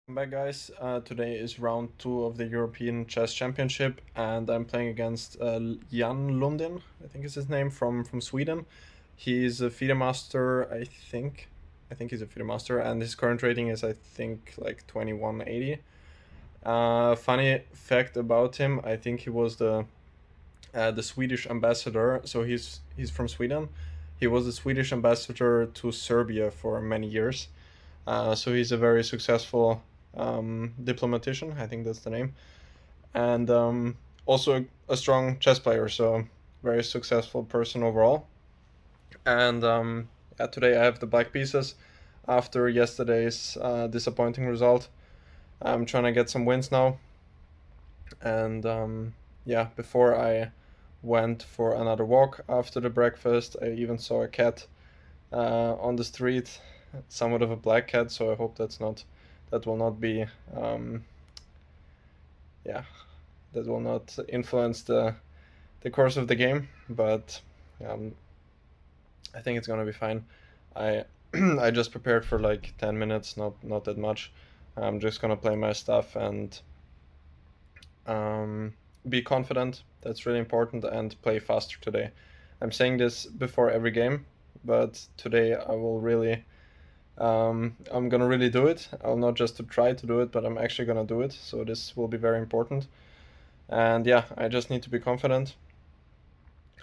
Welcome back, guys. Today is round two of the European Chess Championship, and I'm playing against Jan Lundin, I think is his name, from Sweden. He's a FIDE master, I think. I think he's a FIDE master, and his current rating is, I think, like 2180. Funny fact about him, I think he was the Swedish ambassador. So he's from Sweden. He was the Swedish ambassador to Serbia for many years. So he's a very successful diplomatician, I think that's the name, and also a strong chess player. So very successful person overall. And yeah, today I have the black pieces after yesterday's disappointing result. I'm trying to get some wins now, and yeah, before I went for another walk after the breakfast, I even saw a cat on the street, somewhat of a black cat. So I hope that will not be yeah, that will not influence the course of the game. But um, I think it's gonna be fine. I I just prepared for like 10 minutes, not that much. I'm just gonna play my stuff and um, be confident. That's really important, and play faster today. I'm saying this before every game, but today I will really I'm gonna really do it. I'll not just to try to do it, but I'm actually gonna do it. So this will be very important. And yeah, I just need to be confident.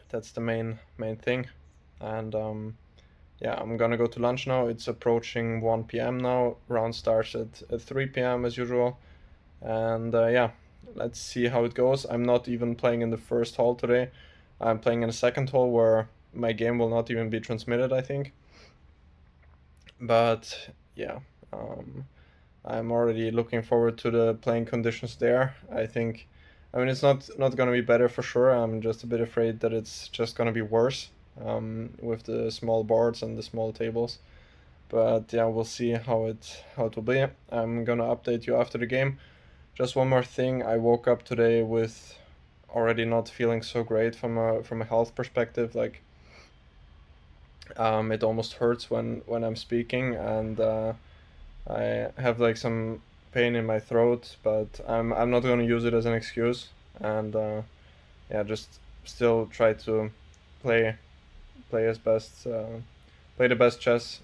That's the main thing. And yeah, I'm gonna go to lunch now. It's approaching 1 p.m. now. Round starts at 3 p.m. as usual. And yeah, let's see how it goes. I'm not even playing in the first hall today. I'm playing in the second hall where my game will not even be transmitted, I think. But yeah, um, I'm already looking forward to the playing conditions there. I mean, it's not gonna be better for sure. I'm just a bit afraid that it's just gonna be worse with the small boards and the small tables. But yeah, we'll see how it will be. I'm gonna update you after the game. Just one more thing. I woke up today with already not feeling so great from a health perspective. Like it almost hurts when I'm speaking, and I have like some pain in my throat, but I'm not gonna use it as an excuse, and yeah, just still try to play play as best play the best chess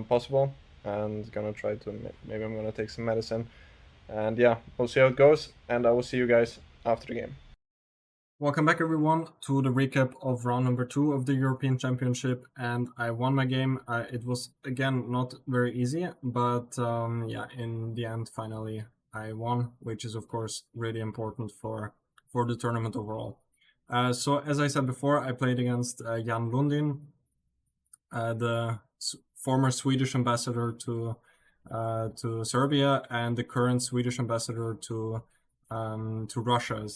possible, and gonna try to maybe I'm gonna take some medicine, and yeah, we'll see how it goes, and I will see you guys after the game. Welcome back, everyone, to the recap of round number two of the European Championship, and I won my game. It was, again, not very easy, but yeah, in the end, finally, I won, which is, of course, really important for the tournament overall. So, as I said before, I played against Jan Lundin, the former Swedish ambassador to Serbia and the current Swedish ambassador to Russia,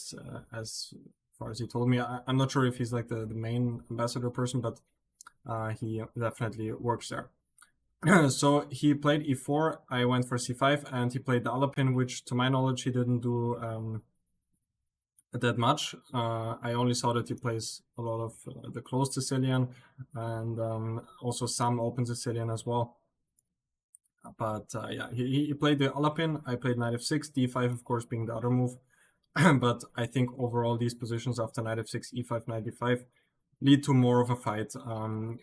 as far as he told me. I'm not sure if he's like the main ambassador person, but he definitely works there. So he played e4, I went for c5, and he played the Alapin, which to my knowledge he didn't do that much. I only saw that he plays a lot of the closed Sicilian and also some open Sicilian as well. But yeah, he played the Alapin. I played knight f6, d5, of course, being the other move. But I think overall these positions after knight f6, e5, knight d5 lead to more of a fight.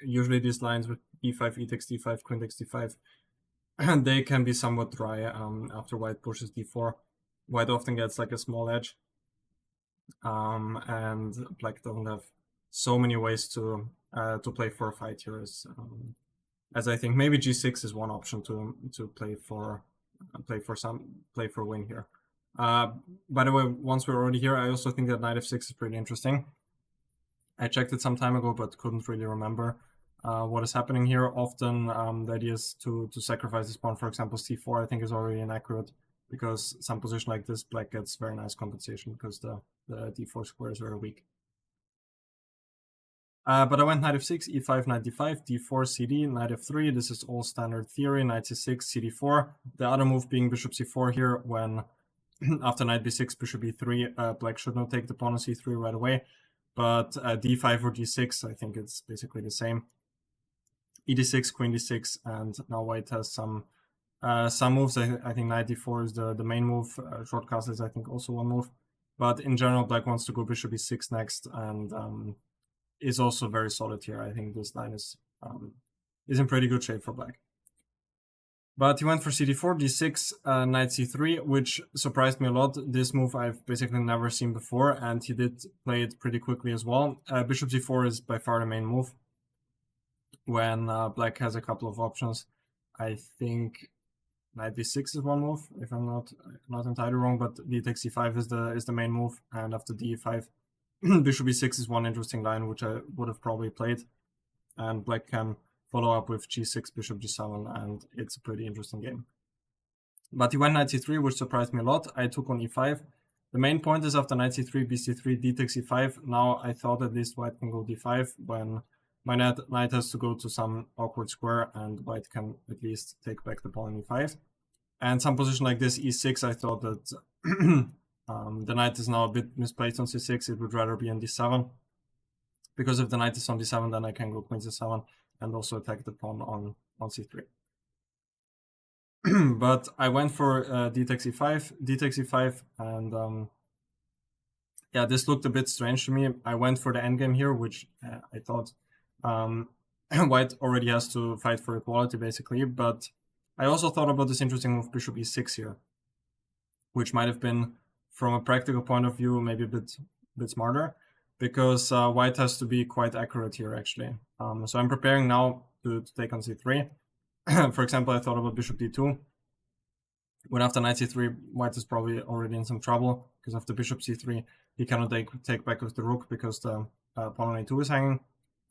Usually these lines with e5, e takes d5, queen takes d5, they can be somewhat dry after white pushes d4. White often gets like a small edge, and black doesn't have so many ways to play for a fight here as I think maybe g6 is one option to play for win here. By the way, once we're already here, I also think that knight f6 is pretty interesting. I checked it some time ago, but couldn't really remember what is happening here. Often the idea is to sacrifice this pawn. For example, c4 I think is already inaccurate, because some position like this, black gets very nice compensation because the d4 square is very weak. But I went knight f6, e5, knight d5, d4, cd, knight f3. This is all standard theory. Knight c6, cd4. The other move being bishop c4 here, when after knight b6, bishop e3, black should not take the pawn on c3 right away. But d5 or d6, I think it's basically the same. e d6, queen d6, and now white has some Some moves, I think knight d4 is the main move. Short castle is, I think, also one move. But in general, black wants to go bishop e6 next, and is also very solid here. I think this line is in pretty good shape for black. But he went for cd4, d6, knight c3, which surprised me a lot. This move I've basically never seen before, and he did play it pretty quickly as well. Bishop c4 is by far the main move. When black has a couple of options, I think knight d6 is one move, if I'm not entirely wrong, but d takes c5 is the main move, and after d5, bishop e6 is one interesting line which I would have probably played, and black can follow up with g6, bishop g7, and it's a pretty interesting game. But he went knight c3, which surprised me a lot. I took on e5. The main point is after knight c3, bc3, d takes e5. Now I thought at least white can go d5 when my knight has to go to some awkward square, and white can at least take back the pawn in e5. And some position like this, e6, I thought that the knight is now a bit misplaced on c6. It would rather be on d7. Because if the knight is on d7, then I can go queen c7 and also attack the pawn on c3. But I went for d takes e5, and yeah, this looked a bit strange to me. I went for the endgame here, which I thought white already has to fight for equality, basically. But I also thought about this interesting move, bishop e6 here, which might have been, from a practical point of view, maybe a bit smarter, because white has to be quite accurate here, actually. So I'm preparing now to take on c3. For example, I thought about bishop d2. When after knight c3, white is probably already in some trouble, because after bishop c3, he cannot take back with the rook because the pawn on a2 is hanging.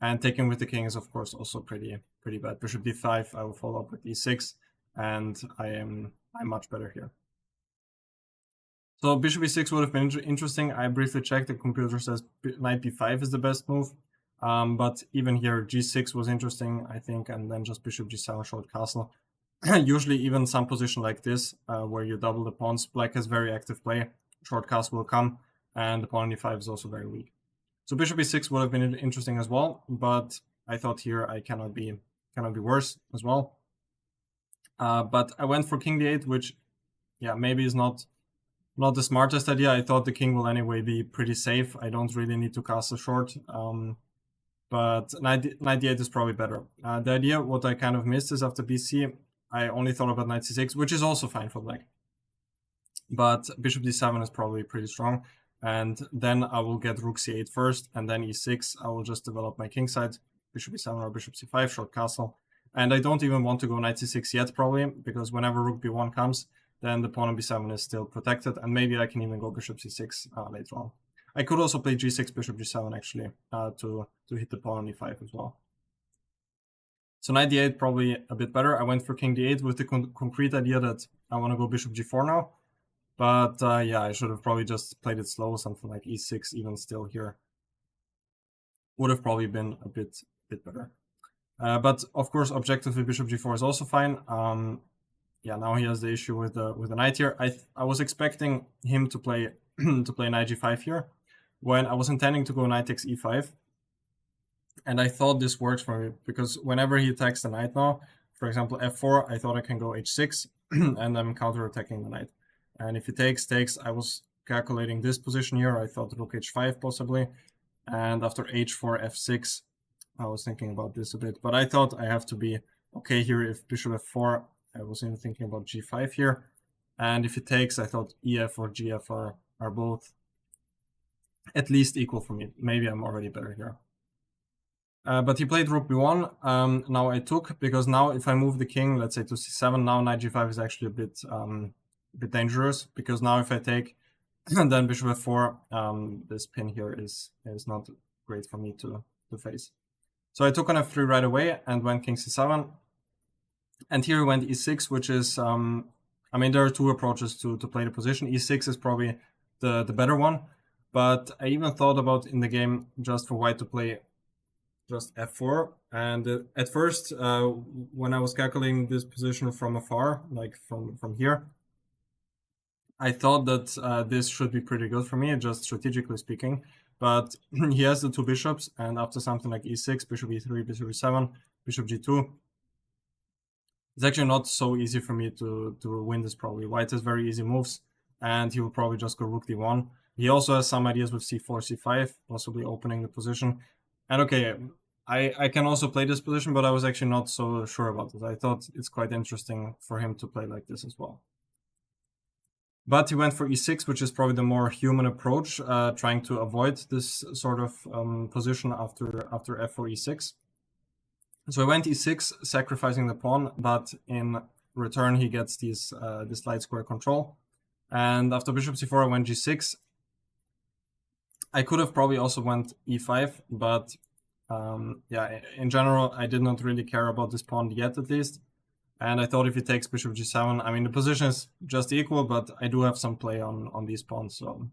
And taking with the king is, of course, also pretty bad. Bishop d5, I will follow up with e6, and I'm much better here. So bishop e6 would have been interesting. I briefly checked. The computer says knight b5 is the best move. But even here, g6 was interesting, I think, and then just bishop g7, short castle. Usually even some position like this, where you double the pawns, black has very active play, short castle will come, and the pawn on e5 is also very weak. So bishop e6 would have been interesting as well, but I thought here I cannot be worse as well. But I went for king d8, which, yeah, maybe is not the smartest idea. I thought the king will anyway be pretty safe. I don't really need to castle short. But knight d8 is probably better. The idea, what I kind of missed is after bc, I only thought about knight c6, which is also fine for black. But bishop d7 is probably pretty strong. And then I will get rook c8 first, and then e6. I will just develop my king side, bishop e7 or bishop c5, short castle. And I don't even want to go knight c6 yet, probably, because whenever rook b1 comes, then the pawn on b7 is still protected, and maybe I can even go bishop c6 later on. I could also play g6, bishop g7, actually, to hit the pawn on e5 as well. So knight d8 probably a bit better. I went for king d8 with the concrete idea that I want to go bishop g4 now. But yeah, I should have probably just played it slow, something like e6 even still here. Would have probably been a bit better. But of course, objectively, bishop g4 is also fine. Yeah, now he has the issue with the knight here. I was expecting him to play knight g5 here, when I was intending to go knight takes e5. And I thought this works for me, because whenever he attacks the knight now, for example, f4, I thought I can go h6, and I'm counter-attacking the knight. And if he takes, I was calculating this position here. I thought rook h5 possibly. And after h4, f6, I was thinking about this a bit. But I thought I have to be okay here if bishop f4. I was even thinking about g5 here. And if he takes, I thought ef or gf are both at least equal for me. Maybe I'm already better here. But he played rook b1. Now I took, because now if I move the king, let's say to c7, now knight g5 is actually a bit dangerous, because now if I take then bishop f4, this pin here is not great for me to face. So I took on f3 right away and went king c7. And here we went e6, which is, I mean, there are two approaches to play the position. E6 is probably the better one, but I even thought about in the game just for white to play just f4. And at first, when I was calculating this position from afar, like from here, I thought that this should be pretty good for me, just strategically speaking. But he has the two bishops, and after something like e6, bishop e3, bishop e7, bishop g2, It's actually not so easy for me to win this probably. White has very easy moves, and he will probably just go rook d1. He also has some ideas with c4, c5, possibly opening the position. And okay, I can also play this position, but I was actually not so sure about it. I thought it's quite interesting for him to play like this as well. But he went for e6, which is probably the more human approach, trying to avoid this sort of position after f4, e6. So I went e6, sacrificing the pawn, but in return he gets this light square control. And after bishop c4, I went g6. I could have probably also went e5, but yeah, in general, I did not really care about this pawn yet, at least. And I thought if he takes bishop g7, I mean, the position is just equal, but I do have some play on these pawns. So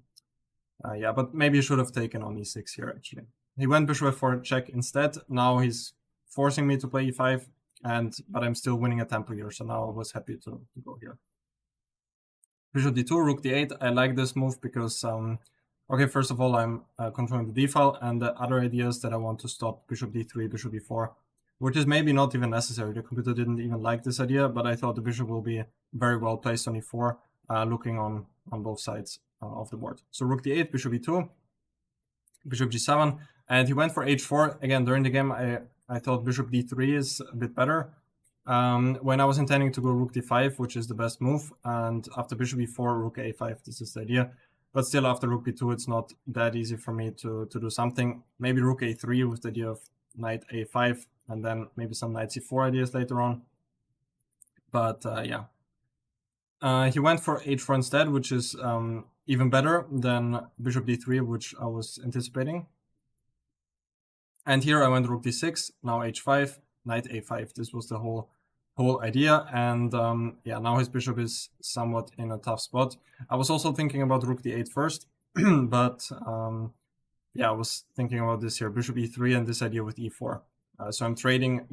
yeah, but maybe he should have taken on e6 here, actually. He went bishop f4 check instead. Now he's forcing me to play e5, but I'm still winning a tempo here, so now I was happy to go here. Bishop d2, rook d8. I like this move because, okay, first of all, I'm controlling the d file, and the other idea is that I want to stop bishop d3, bishop d4, which is maybe not even necessary. The computer didn't even like this idea, but I thought the bishop will be very well placed on e4, looking on both sides of the board. So rook d8, bishop e2, bishop g7, and he went for h4. Again, during the game, I thought bishop d3 is a bit better. When I was intending to go rook d5, which is the best move, and after bishop e4, rook a5, this is the idea. But still, after rook b2, it's not that easy for me to do something. Maybe rook a3 with the idea of knight a5, and then maybe some knight c4 ideas later on. But yeah. He went for h4 instead, which is even better than bishop d3, which I was anticipating. And here I went rook d6, now h5, knight a5. This was the whole idea. And yeah, now his bishop is somewhat in a tough spot. I was also thinking about rook d8 first, but yeah, I was thinking about this here, bishop e3 and this idea with e4. So I'm trading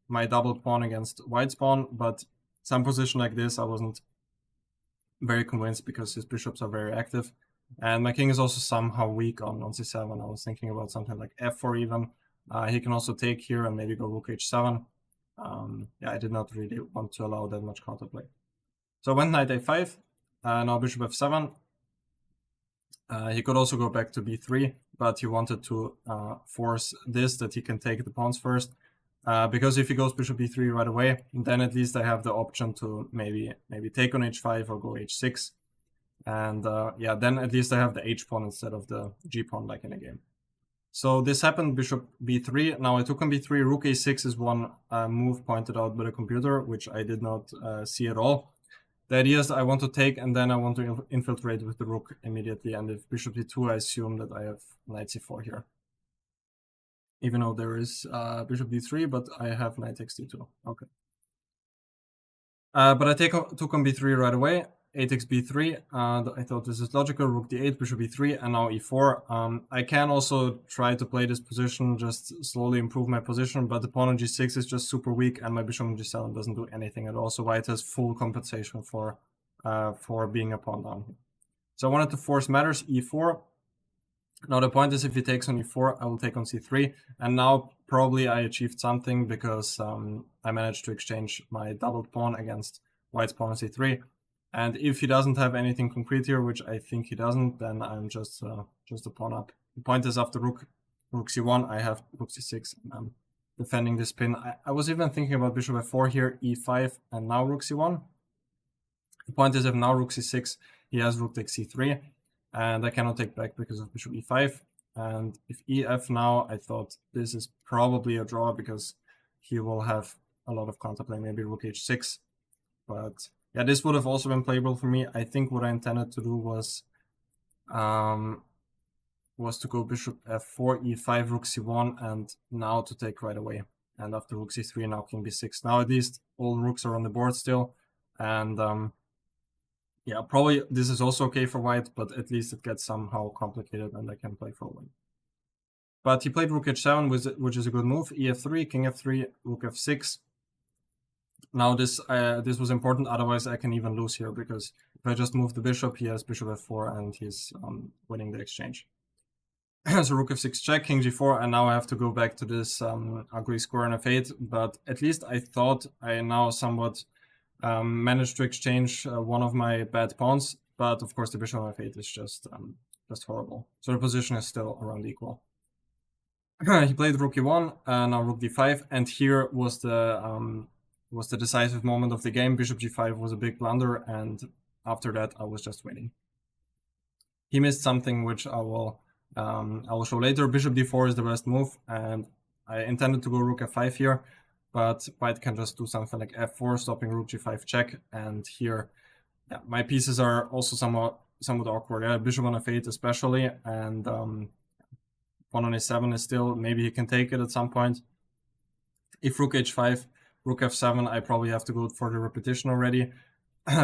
my double pawn against white's pawn, but some position like this, I wasn't very convinced because his bishops are very active. And my king is also somehow weak on c7. I was thinking about something like f4 even. He can also take here and maybe go rook h7. Yeah, I did not really want to allow that much counterplay. So I went knight a5, now bishop f7. He could also go back to b3, but he wanted to force this, that he can take the pawns first. Because if he goes bishop b3 right away, then at least I have the option to maybe take on h5 or go h6. And yeah, then at least I have the h-pawn instead of the g-pawn like in a game. So this happened, bishop b3. Now I took on b3. Rook a6 is one move pointed out by the computer, which I did not see at all. The idea is I want to take and then I want to infiltrate with the rook immediately. And if bishop d2, I assume that I have knight c4 here. Even though there is bishop d3, but I have knight takes d2. Okay. But I took on b3 right away. A takes b3. I thought this is logical. Rook d8, bishop e3, and now e4. I can also try to play this position, just slowly improve my position, but the pawn on g6 is just super weak, and my bishop on g7 doesn't do anything at all. So white has full compensation for being a pawn down here. So I wanted to force matters, e4. Now the point is, if he takes on e4, I will take on c3, and now probably I achieved something because I managed to exchange my doubled pawn against white's pawn on c3. And if he doesn't have anything concrete here, which I think he doesn't, then I'm just a pawn up. The point is, after rook c1, I have rook c6, and I'm defending this pin. I was even thinking about bishop f4 here, e5, and now rook c1. The point is, if now rook c6, he has rook takes c3, and I cannot take back because of bishop e5. And if ef now, I thought this is probably a draw because he will have a lot of counterplay, maybe rook h6. But yeah, this would have also been playable for me. I think what I intended to do was to go bishop f4, e5, rook c1, and now to take right away. And after rook c3, now king b6. Now at least all rooks are on the board still. And yeah, probably this is also okay for white, but at least it gets somehow complicated and I can play for white. But he played rook h7, which is a good move. ef3, king f3, rook f6. Now this was important, otherwise I can even lose here, because if I just move the bishop, he has bishop f4 and he's winning the exchange. So rook f6 check, king g4, and now I have to go back to this ugly square in f8, but at least I thought I now somewhat managed to exchange one of my bad pawns, but of course the bishop on f8 is just horrible. So the position is still around equal. He played rook e1, now rook d5, and here was the decisive moment of the game. Bishop g5 was a big blunder, and after that I was just winning. He missed something which I will show later. Bishop d4 is the best move, and I intended to go rook f5 here, but white can just do something like f4, stopping rook g5 check, and here, yeah, my pieces are also somewhat awkward. Yeah, bishop on f8 especially, and pawn on a7 is still, maybe he can take it at some point. If rook h5, rook f7, I probably have to go for the repetition already,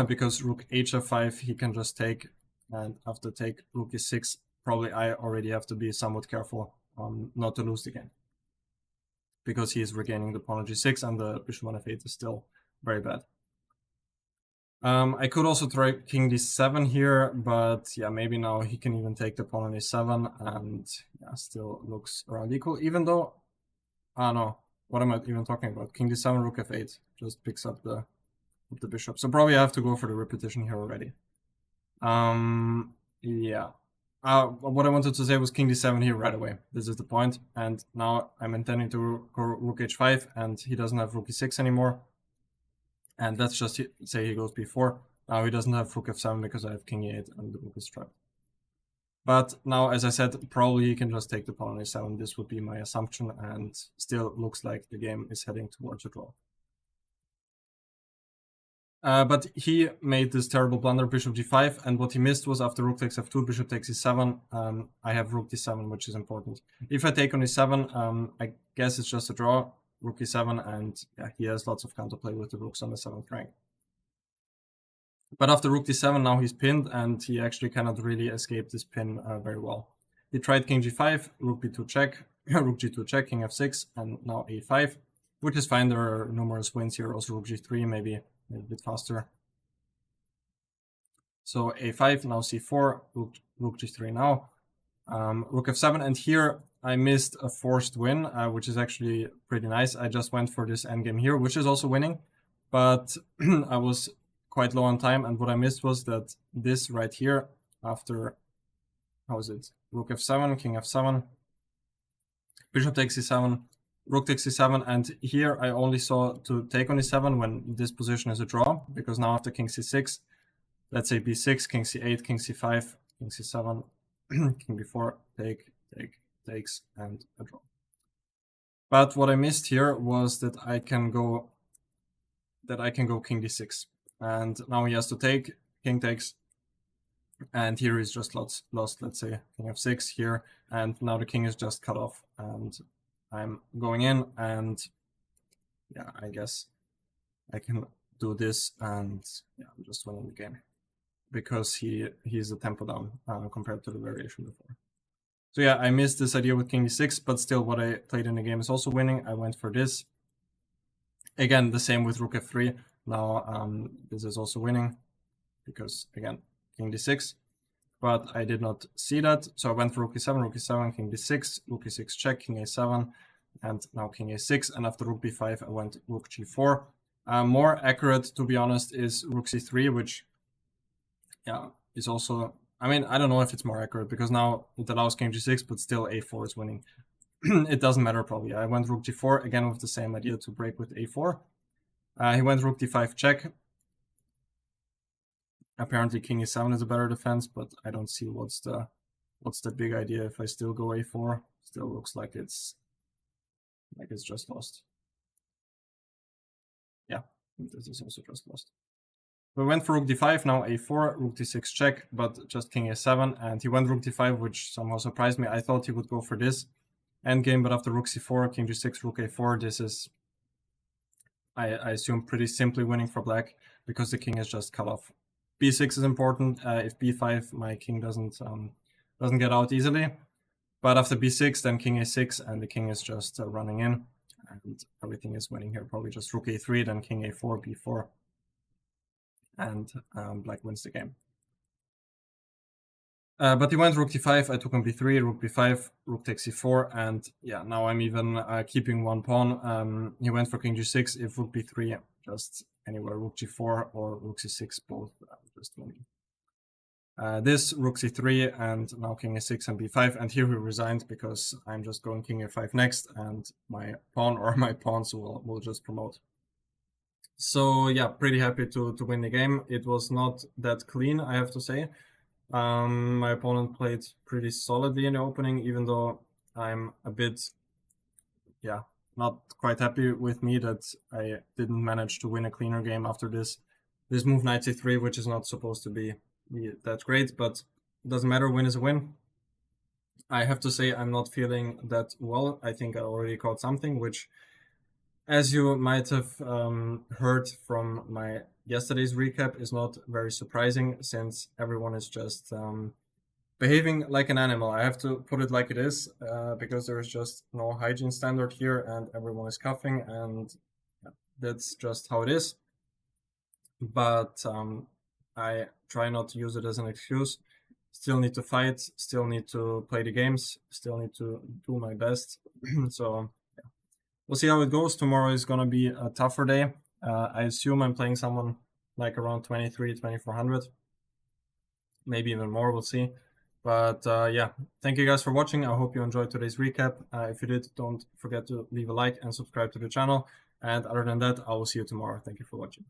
because rook hf5 he can just take, and after take rook e6, probably I already have to be somewhat careful not to lose the game, because he is regaining the pawn on g6 and the bishop on f8 is still very bad. I could also try king d7 here, but yeah, maybe now he can even take the pawn on a7, and yeah, still looks around equal, even though, no, what am I even talking about? King d7, rook f8 just picks up the bishop. So probably I have to go for the repetition here already. Yeah. What I wanted to say was king d7 here right away. This is the point, and now I'm intending to go rook h5, and he doesn't have rook e6 anymore. And let's just say he goes b4. Now he doesn't have rook f7 because I have king e8 and the rook is trapped. But now, as I said, probably he can just take the pawn on a7. This would be my assumption, and still looks like the game is heading towards a draw. But he made this terrible blunder, bishop g5, and what he missed was after rook takes f2, bishop takes e7, I have rook d7, which is important. If I take on e7, I guess it's just a draw, rook e7, and yeah, he has lots of counterplay with the rooks on the 7th rank. But after rook d7, now he's pinned, and he actually cannot really escape this pin very well. He tried king g5, rook b2 check, rook g2 check, king f6, and now a5, which is fine. There are numerous wins here, also rook g3, maybe a bit faster. So a5, now c4, rook g3 now, rook f7, and here I missed a forced win, which is actually pretty nice. I just went for this endgame here, which is also winning, but I was quite low on time, and what I missed was that this right here, after, how is it, rook f7, king f7, bishop takes e7, rook takes e7, and here I only saw to take on e7 when this position is a draw, because now after king c6, let's say b6, king c8, king c5, king c7, king b4, takes, and a draw. But what I missed here was that I can go king d6, and now he has to take, king takes, and here is just lost, let's say king f6 here, and now the king is just cut off, and I'm going in, and yeah, I guess I can do this, and yeah, I'm just winning the game, because he's a tempo down compared to the variation before. So yeah, I missed this idea with king d6, but still what I played in the game is also winning. I went for this. Again, the same with rook f3. Now this is also winning, because again, king d6, but I did not see that. So I went for rook e7, king d6, rook e6 check, king a7, and now king a6, and after rook b5, I went rook g4. More accurate, to be honest, is rook c3, which, yeah, is also, I mean, I don't know if it's more accurate, because now it allows king g6, but still a4 is winning. It doesn't matter, probably. I went rook g4, again with the same idea to break with a4. He went rook d5 check. Apparently king e7 is a better defense, but I don't see what's the big idea if I still go a4. Still looks like it's just lost. Yeah, this is also just lost. We went for rook d5, now a4, rook d6 check, but just king a7, and he went rook d5, which somehow surprised me. I thought he would go for this endgame, but after rook c4, king g6, rook a4, this is, I assume, pretty simply winning for black, because the king is just cut off. b6 is important. If b5, my king doesn't get out easily, but after b6, then king a6, and the king is just running in, and everything is winning here. Probably just rook a3, then king a4, b4, and black wins the game. But he went rook d5, I took on b3, rook b5, rook takes c4, and yeah, now I'm even keeping one pawn. He went for king g6, if rook b3, just anywhere, rook g4 or rook c6, both just winning. This rook c3 and now king a6 and b5, and here he resigned because I'm just going king a5 next, and my pawn or my pawns will just promote. So yeah, pretty happy to win the game. It was not that clean, I have to say. My opponent played pretty solidly in the opening, even though I'm a bit, yeah, not quite happy with me that I didn't manage to win a cleaner game after this move knight c3, which is not supposed to be that great, but it doesn't matter, win is a win. I have to say I'm not feeling that well. I think I already caught something, which, as you might have heard from my yesterday's recap, is not very surprising since everyone is just behaving like an animal. I have to put it like it is because there is just no hygiene standard here and everyone is coughing, and that's just how it is. But I try not to use it as an excuse. Still need to fight, still need to play the games, still need to do my best. So yeah, we'll see how it goes. Tomorrow is going to be a tougher day. I assume I'm playing someone like around 2400, maybe even more, we'll see. But yeah, thank you guys for watching. I hope you enjoyed today's recap. If you did, don't forget to leave a like and subscribe to the channel. And other than that, I will see you tomorrow. Thank you for watching.